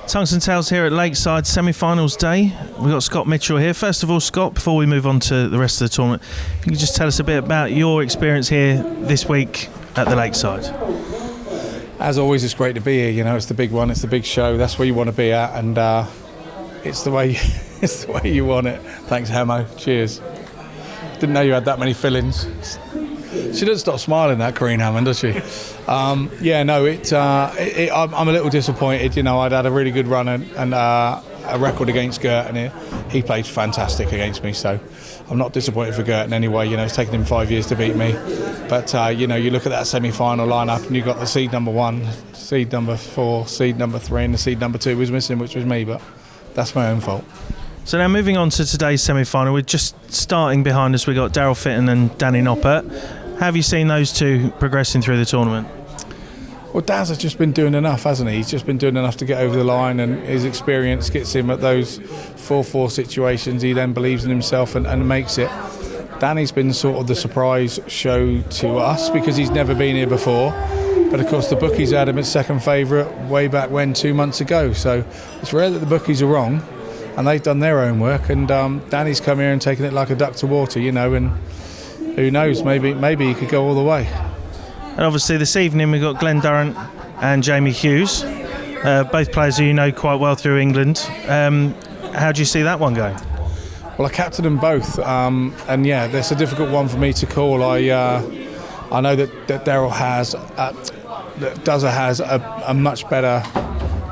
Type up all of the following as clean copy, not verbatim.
Tungsten Tales here at Lakeside semi-finals day. We've got Scott Mitchell here. First of all, Scott, before we move on to the rest of the tournament, if you could just tell us a bit about your experience here this week at the Lakeside. As always, it's great to be here. You know, it's the big one, it's the big show. That's where you want to be at, and it's the way you want it. Thanks, Hamo. Cheers. Didn't know you had that many fill-ins. She doesn't stop smiling, that Corrine Hammond, does she? I'm a little disappointed. You know, I'd had a really good run and a record against Gert, and he played fantastic against me. So I'm not disappointed for Gert in any way. You know, it's taken him 5 years to beat me. But, you know, you look at that semi-final lineup and you've got the seed number 1, seed number 4, seed number 3 and the seed number 2 was missing, which was me. But that's my own fault. So now moving on to today's semi-final, we're just starting behind us. We've got Daryl Fitton and Danny Noppert. How have you seen those two progressing through the tournament? Well, Daz has just been doing enough, hasn't he? He's just been doing enough to get over the line, and his experience gets him at those 4-4 situations. He then believes in himself and makes it. Danny's been sort of the surprise show to us because he's never been here before. But of course the bookies had him at second favourite way back when, 2 months ago. So it's rare that the bookies are wrong, and they've done their own work. And Danny's come here and taken it like a duck to water, you know, and who knows, maybe he could go all the way. And obviously this evening we've got Glenn Durrant and Jamie Hughes, both players who you know quite well through England. How do you see that one going? Well, I captained them both, and yeah, that's a difficult one for me to call. I know that Daryl has, that Duzza has a much better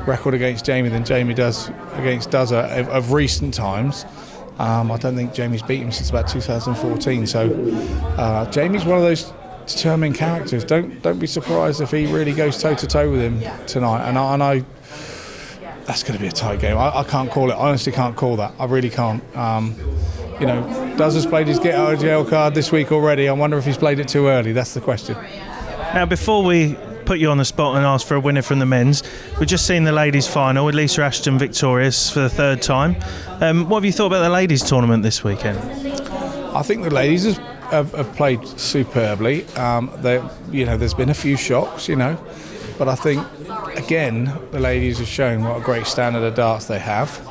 record against Jamie than Jamie does against Duzza of recent times. I don't think Jamie's beat him since about 2014. So Jamie's one of those determined characters. Don't be surprised if he really goes toe to toe with him tonight. And I that's going to be a tight game. I can't call it. I honestly can't call that. I really can't. You know, Duzza's played his get out of jail card this week already. I wonder if he's played it too early. That's the question. Now, before we put you on the spot and ask for a winner from the men's, we've just seen the ladies' final with Lisa Ashton victorious for the third time. What have you thought about the ladies' tournament this weekend? I think the ladies have played superbly. There's been a few shocks, you know, but I think again the ladies have shown what a great standard of darts they have.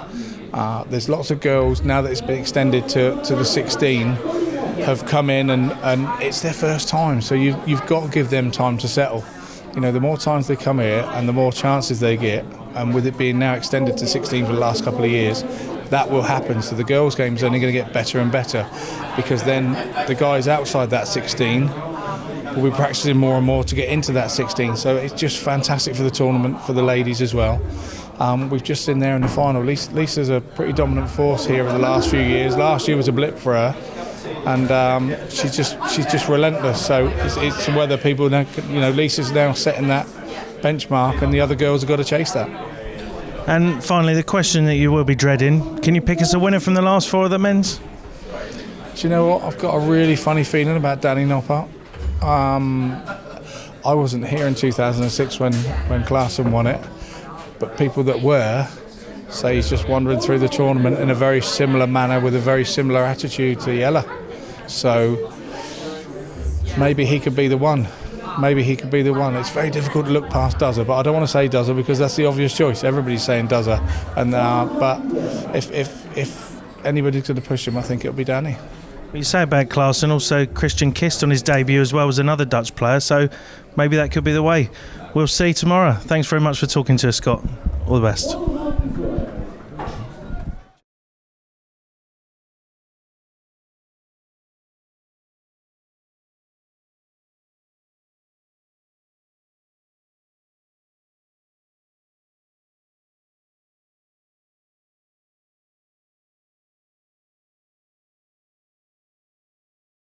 There's lots of girls now that it's been extended to the 16 have come in and it's their first time, so you've got to give them time to settle. You know, the more times they come here and the more chances they get, and with it being now extended to 16 for the last couple of years, that will happen. So the girls' game's only going to get better and better, because then the guys outside that 16 will be practicing more and more to get into that 16. So it's just fantastic for the tournament, for the ladies as well. We've just seen there in the final. Lisa's a pretty dominant force here over the last few years. Last year was a blip for her, and she's just relentless. So it's whether people know, you know, Lisa's now setting that benchmark, and the other girls have got to chase that. And finally, the question that you will be dreading: can you pick us a winner from the last 4 of the men's? Do you know what? I've got a really funny feeling about Danny Noppert. I wasn't here in 2006 when Klaassen won it, but people that were say he's just wandering through the tournament in a very similar manner with a very similar attitude to Jelle. So maybe he could be the one. It's very difficult to look past Duzza, but I don't want to say Duzza because that's the obvious choice. Everybody's saying Duzza, and but if anybody's going to push him, I think it'll be Danny. You say about Klaassen, also Christian Kist on his debut as well as another Dutch player, so maybe that could be the way. We'll see tomorrow. Thanks very much for talking to us, Scott. All the best.